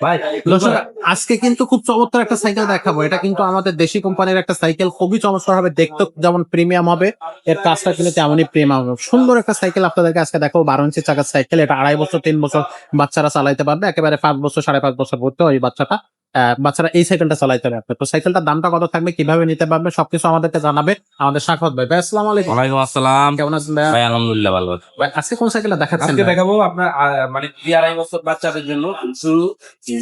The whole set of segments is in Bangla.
ভাই দর্শক, আজকে কিন্তু খুব চমৎকার একটা সাইকেল দেখাবো। এটা কিন্তু আমাদের দেশি কোম্পানির একটা সাইকেল, খুবই চমৎকার হবে, দেখতে যেমন প্রিমিয়াম হবে, এর কাজটা কিন্তু তেমনই প্রিমিয়াম হবে। সুন্দর একটা সাইকেল আপনাদেরকে আজকে দেখাবো, 12 ইঞ্চি চাকার সাইকেল। এটা 2.5 বছর 3 বছর বাচ্চারা চালাইতে পারবে, একেবারে 5 বছর 5.5 বছর ভর্তি ওই বাচ্চারা এই সাইকেলটা চালাইতে পারবে। তো সাইকেলটার দামটা কত থাকবে, কিভাবে নিতে পারবে, সবকিছু আমাদেরকে জানাবে আমাদের সাখাওয়াত ভাই। ভাই আসসালামু আলাইকুম। ওয়ালাইকুম আসসালাম। কেমন আছেন ভাইয়া? ভাই আলহামদুলিল্লাহ ভালো আছি। ভাই আজকে কোন সাইকেলটা দেখাচ্ছেন আজকে ভাই? দেখাবো আপনার মানে 2.5 বছর বাচ্চাদের জন্য শুরু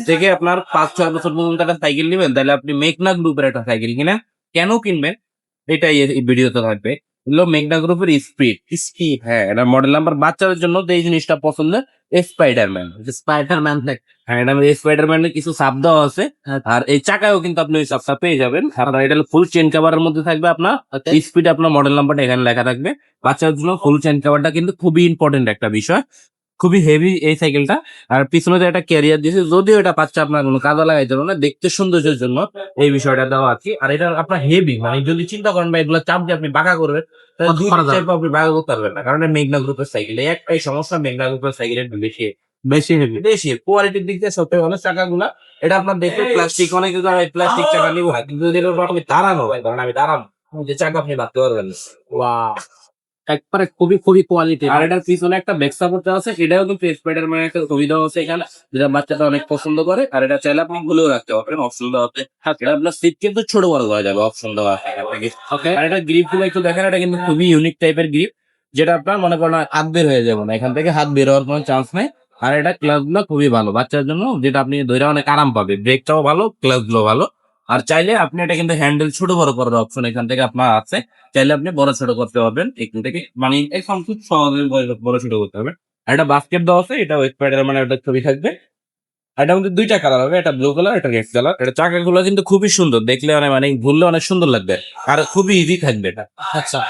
থেকে আপনার 5-6 বছর পর্যন্ত একটা সাইকেল নেবেন, তাহলে আপনি মেঘনা গ্রুপের একটা সাইকেল কিনা কেন কিনবেন এটাই এই ভিডিওতে থাকবে। হলো মেঘনা গ্রুপের স্পিড। স্পিড। হ্যাঁ, এটা মডেল নাম্বার। বাচ্চাদের জন্য তো এই জিনিসটা পছন্দ, স্পাইডারম্যান। স্পাইডারম্যান। হ্যাঁ, এটা স্পাইডারম্যানের কিছু সাপ দেওয়া আছে, আর এই চাকায়ও কিন্তু আপনি ওই সাপটা পেয়ে যাবেন। আপনার এটা ফুল চেন কাভারের মধ্যে থাকবে। আপনার স্পিড, আপনার মডেল নাম্বারটা এখানে লেখা থাকবে। বাচ্চাদের জন্য ফুল চেন কাভারটা কিন্তু খুবই ইম্পর্টেন্ট একটা বিষয়, খুবই হেভি এই সাইকেলটা। আর পিছনে যে একটা ক্যারিয়ার দিয়েছে, যদিও এটা বাচ্চা আপনার কোনো কাজে লাগাইতে পারবে না, দেখতে সৌন্দর্যের জন্য এই বিষয়টা দেওয়া আছে। আর এটা আপনার হেভি, মানে যদি চিন্তা করেন বা এগুলো চাপ দিয়ে আপনি বাঁকা করবেন, তাহলে দুই চাপ আপনি বাঁকা করতে পারবেন না, কারণ এটা মেঘনা গ্রুপের সাইকেল। এই একটাই সমস্যা, মেঘনা গ্রুপের সাইকেলের বেশি বেশি হেভি। বেশি কোয়ালিটির দিক দিয়ে সবথেকে ভালো চাকাগুলা। এটা আপনার দেখতে প্লাস্টিক, অনেক প্লাস্টিক চাকা নিবো, কিন্তু যদি এটার উপর আপনি দাঁড়ানো হয়, কারণ আমি দাঁড়ানো যে চাকা আপনি বাঁধতে পারবেন না। ওয়াও, একবারে খুবই খুবই কোয়ালিটি। আর এটার পিছনে একটা ব্যাক সাপোর্ট আছে, এটাও কিন্তু স্পাইডারম্যানের একটা সুবিধা আছে এখানে, যেটা বাচ্চাটা অনেক পছন্দ করে। আর এটা চাইলে আপনি ভুলেও রাখতে পারবেন, অপশন দেওয়া আছে। এটা আপনার সিট কিন্তু ছোট বড় করা যাবে, অপশন দেওয়া আছে আপনাকে। ওকে। আর এটা গ্রিপ গুলো একটু দেখেন, এটা কিন্তু খুবই ইউনিক টাইপের গ্রিপ, যেটা আপনার মনে করেন হাত বের হয়ে যাবে না, এখান থেকে হাত বের হওয়ার কোনো চান্স নেই। আর এটা ক্লাস গুলো খুবই ভালো বাচ্চার জন্য, যেটা আপনি ধরে অনেক আরাম পাবে। ব্রেকটাও ভালো, ক্লাস গুলো ভালো। আর চাইলে আপনি এটা কিন্তু হ্যান্ডেল ছোট বড় করার অপশন এখান থেকে আপনার আছে, চাইলে আপনি বড় ছোট করতে পারবেন এখান থেকে, মানে এখন খুব সহজে বড় ছোট করতে হবে। আর একটা বাস্কেট দেওয়া আছে, এটা স্পাইডার মানে একটা ছবি থাকবে। আর এটার মধ্যে দুইটা কালার হবে, এটা ব্লু কালার, এটা রেড কালার। এটা চাকাগুলো কিন্তু খুবই সুন্দর, দেখলে মানে ঘুরলে অনেক সুন্দর লাগবে, আর খুবই ইজি থাকবে এটা। আচ্ছা,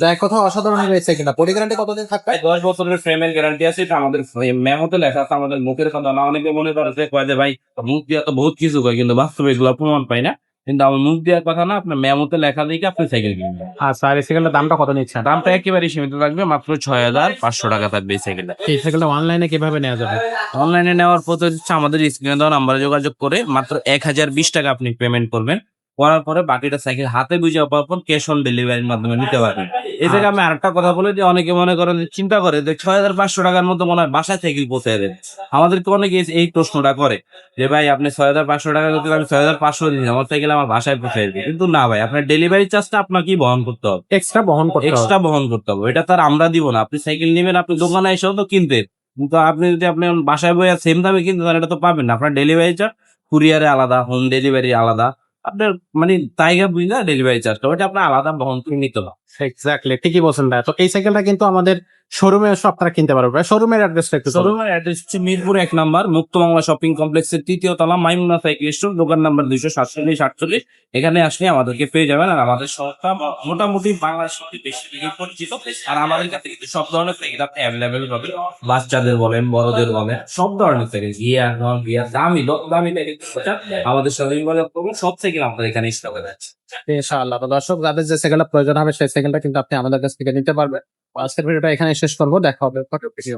যাই কথা অসাধারণ হয়েছে কিনা। বডি গ্যারান্টি কতদিন থাকবে? 10 বছরের ফ্রেমের গ্যারান্টি আছে, এটা আমাদের মেমোতে লেখা আছে, আমাদের মুখের কথা না। অনেকে মনে করে যে কয় যে ভাই মুখ দিয়ে তো বহুত কিছু কয়, কিন্তু বাস্তবে এগুলো প্রমাণ পাই না। কিন্তু আমার মুখ দেওয়ার কথা না, আপনার মেমোতে লেখা দেখে আপনি সাইকেল কিনবেন। আচ্ছা, আর এই সাইকেলটার দামটা কত নিচ্ছেন? দামটা একেবারে সীমিত থাকবে, মাত্র 6,500 টাকা থাকবে এই সাইকেলটা। এই সাইকেলটা অনলাইনে কিভাবে নেওয়া যাবে? অনলাইনে নেওয়ার পদ্ধতি হচ্ছে আমাদের স্ক্রিনে দেওয়া নাম্বারে যোগাযোগ করে মাত্র 1,020 টাকা আপনি পেমেন্ট করবেন। করার পরে বাকিটা সাইকেল হাতে বুঝে পাওয়ার পর ক্যাশ অন ডেলিভারির মাধ্যমে নিতে পারবেন। এই থেকে আমি আরেকটা কথা বলে যে অনেকে মনে করেন যে চিন্তা করে যে 6,500 টাকার মতো মনে হয় বাসায় সাইকেল পৌঁছে দেন। আমাদেরকে অনেকে এই প্রশ্নটা করে যে ভাই আপনি 6,500 টাকা যদি আমি 6,500 দিই, আমার সাইকেল আমার বাসায় পৌঁছে দেবে। কিন্তু না ভাই, আপনার ডেলিভারি চার্জটা আপনাকেই বহন করতে হবে, এক্সট্রা বহন করতে হবে। এক্সট্রা বহন করতে হবে। এটা তার আমরা দিব না। আপনি সাইকেল নেবেন, আপনি দোকানে এসেও তো কিনতেন, কিন্তু আপনি যদি আপনি বাসায় বইয়া সেম দামে কিনতে চান, এটা তো পাবেন না। আপনার ডেলিভারি চার্জ কুরিয়ারে আলাদা, হোম ডেলিভারি আলাদা, আপনার মানে তাইগা বুঝা ডেলিভারি চার্জটা ওটা আপনার আলাদা বহন করে নিতে হবে। এক্স্যাক্টলি, ঠিকই বলছেন ভাই। তো এই সাইকেলটা কিন্তু আমাদের শোরুমে এসে আপনারা কিনতে পারবেন। শোরুমের অ্যাড্রেসটা একটু বলুন। শোরুমের অ্যাড্রেস হচ্ছে মিরপুর 1 নম্বর মুক্তবাংলা শপিং কমপ্লেক্সের 3য় তলা, মাইমুনা সাইকেল স্টোর, দোকান নাম্বার 247-48। এখানে আসলে আমাদেরকে পেয়ে যাবেন। আর আমাদের শপটা মোটামুটি বাংলাদেশ সবচেয়ে বেশি পরিচিত। আর আমাদের কাছে কিন্তু সব ধরনের সাইকেল আপনি অ্যাভেলেবেল পাবেন, বাচ্চাদের বলেন, বড়দের বলেন, সব ধরনের সাইকেল, গিয়ার নন গিয়ার, দামি দামি আমাদের সাথে সব সাইকেল আমাদের এখানে স্টকে আছে। ইনশাআল্লাহ। তো দর্শক, যাদের যে সাইকেলটা প্রয়োজন হবে সেই সাইকেলটা কিন্তু আপনি আমাদের কাছ থেকে নিতে পারবেন। আজকের ভিডিওটা এখানে শেষ করবো, দেখা হবে পরবর্তী ভিডিও।